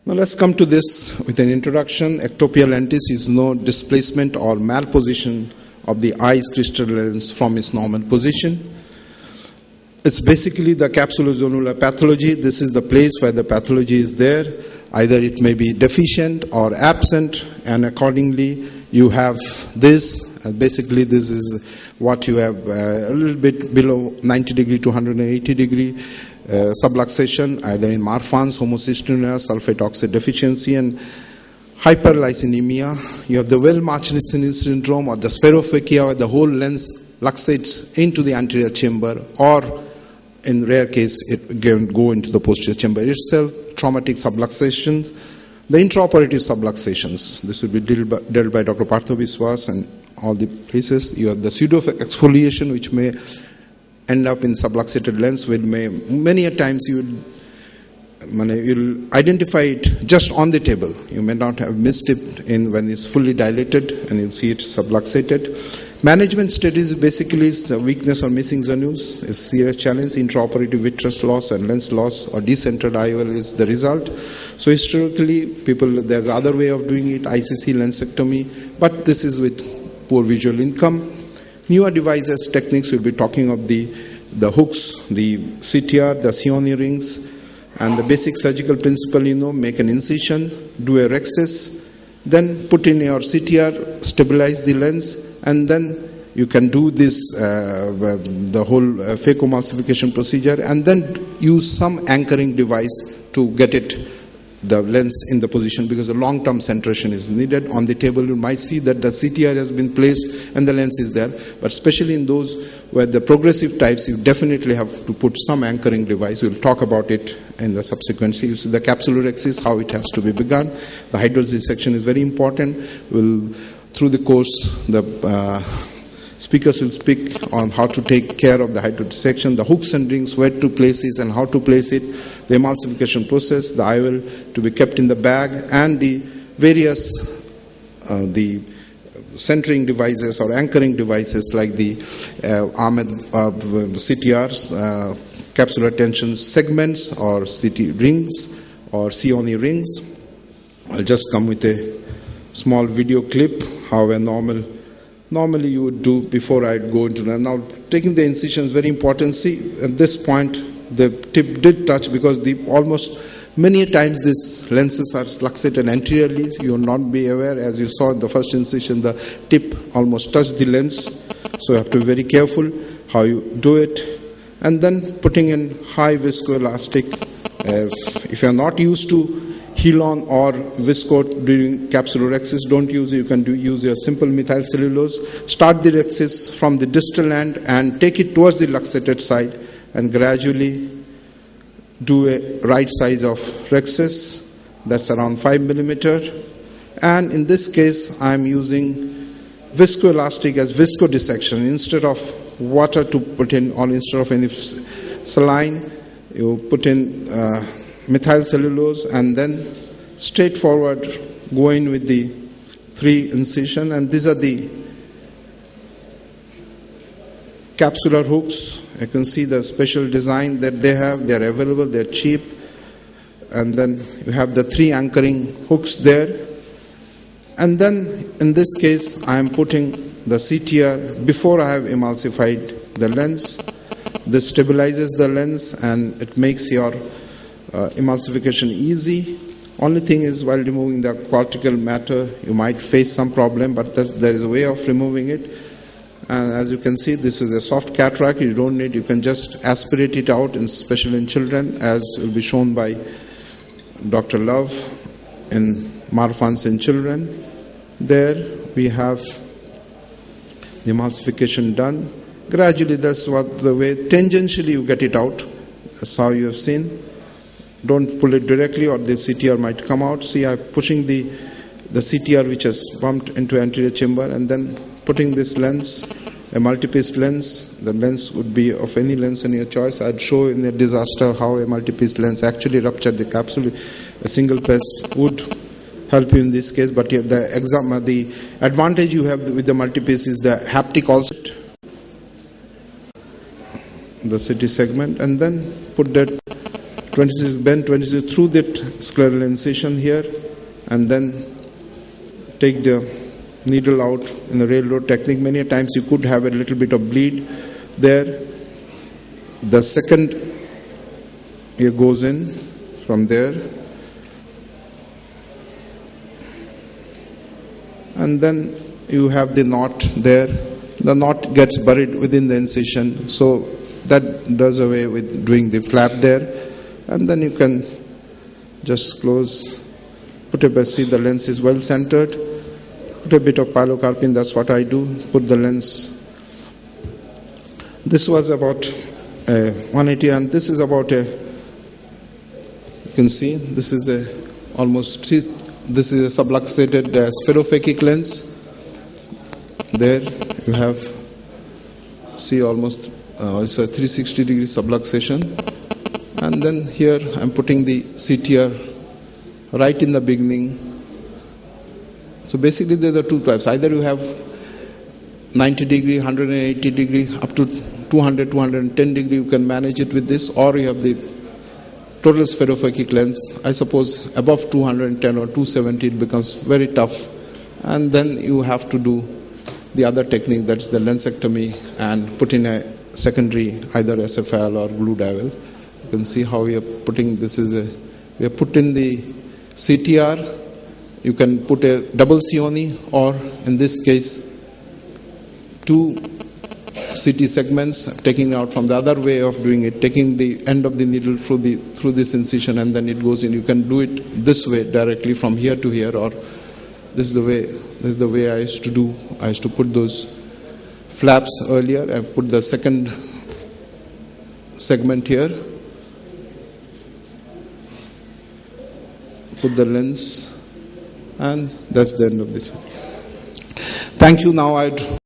Now let's come to this with an introduction. Ectopia lentis is no displacement or malposition of the eye's crystal lens from its normal position. It's basically the capsulozonular pathology. This is the place where the pathology is there. Either it may be deficient or absent, and accordingly you have this. Basically this is what you have, a little bit below 90 degree to 180 degree subluxation, either in Marfan's, homocystinuria, sulfate oxide deficiency, and hyperlysinemia. You have the Well-Marchesini syndrome or the spherophakia, where the whole lens luxates into the anterior chamber, or in rare case it can go into the posterior chamber itself. Traumatic subluxations, the intraoperative subluxations. This will be dealt by Dr. Partha Biswas and all the places. You have the pseudo exfoliation, which may end up in subluxated lens, which may many a times you'll identify it just on the table. You may not have missed it in when it's fully dilated, and you'll see it subluxated. Management studies basically is weakness or missing zonules is a serious challenge. Intraoperative vitreous loss and lens loss or decentered IOL is the result. So historically, there's other way of doing it, ICC lensectomy, but this is with poor visual income. Newer devices, techniques, we'll be talking of the hooks, the CTR, the Sioni rings, and the basic surgical principle, make an incision, do a rhexis, then put in your CTR, stabilize the lens, and then you can do this, the whole phacoemulsification procedure, and then use some anchoring device to get the lens in the position, because a long-term centration is needed. On the table you might see that the CTR has been placed and the lens is there, but especially in those where the progressive types, you definitely have to put some anchoring device. We'll talk about it in the subsequent. You see the capsulorhexis, how it has to be begun. The hydrosis section is very important. Through the course, the speakers will speak on how to take care of the hydrodissection, the hooks and rings, where to place it and how to place it, the emulsification process, the IOL to be kept in the bag, and the various the centering devices or anchoring devices like the Ahmed CTRs, capsular tension segments, or CT rings or Sioni rings. I'll just come with a small video clip how a normally you would do before I go into that. Now, taking the incision is very important. See, at this point, the tip did touch, because almost many times these lenses are luxated anteriorly. You will not be aware. As you saw in the first incision, the tip almost touched the lens. So you have to be very careful how you do it. And then putting in high viscoelastic. If you are not used to Helon or Viscoat during capsulorhexis, don't use it. You can use your simple methyl cellulose. Start the rhexis from the distal end and take it towards the luxated side, and gradually do a right size of rhexis. That's around 5 millimeter. And in this case, I'm using viscoelastic as viscodissection. Instead of water to put in, or instead of any saline, you put in methyl cellulose, and then straightforward go in with the 3 incision. And these are the capsular hooks. You can see the special design that they have. They are available, they are cheap. And then you have the 3 anchoring hooks there. And then in this case I am putting the CTR before I have emulsified the lens. This stabilizes the lens and it makes your emulsification easy. Only thing is, while removing the cortical matter, you might face some problem, but there is a way of removing it. And as you can see, this is a soft cataract. You don't need, you can just aspirate it out, especially in children, as will be shown by Dr. Love in Marfan's in children. There we have the emulsification done. Gradually, that's what the way, tangentially you get it out. That's how you have seen. Don't pull it directly or the CTR might come out. See, I'm pushing the CTR which has bumped into anterior chamber, and then putting this lens, a multipiece lens. The lens would be of any lens in your choice. I'd show in a disaster how a multipiece lens actually ruptured the capsule. A single piece would help you in this case, but the advantage you have with the multipiece is the haptic also. The CT segment, and then put that 26 bend 26 through that scleral incision here, and then take the needle out in the railroad technique. Many times you could have a little bit of bleed there. The second ear goes in from there, and then you have the knot there. The knot gets buried within the incision, so that does away with doing the flap there. And then you can just close, put a bit, see the lens is well centered, put a bit of pilocarpine, that's what I do, put the lens. This was about 180, and this is about a, you can see, this is a almost, this is a subluxated spherophakic lens. There you have, see almost, it's a 360 degree subluxation. And then here I'm putting the CTR right in the beginning. So basically there are two types. Either you have 90 degree, 180 degree, up to 200, 210 degree, you can manage it with this, or you have the total spherophakic lens. I suppose above 210 or 270 it becomes very tough. And then you have to do the other technique, that's the lensectomy, and put in a secondary either SFL or glue dowel. You can see how we are putting, this is a, we have put in the CTR. You can put a double Cioni, or in this case, 2 CT segments, taking out from the other way of doing it, taking the end of the needle through this incision, and then it goes in. You can do it this way directly from here to here, or this is the way I used to do. I used to put those flaps earlier. I put the second segment here, put the lens, and that's the end of this. Thank you. Now I'd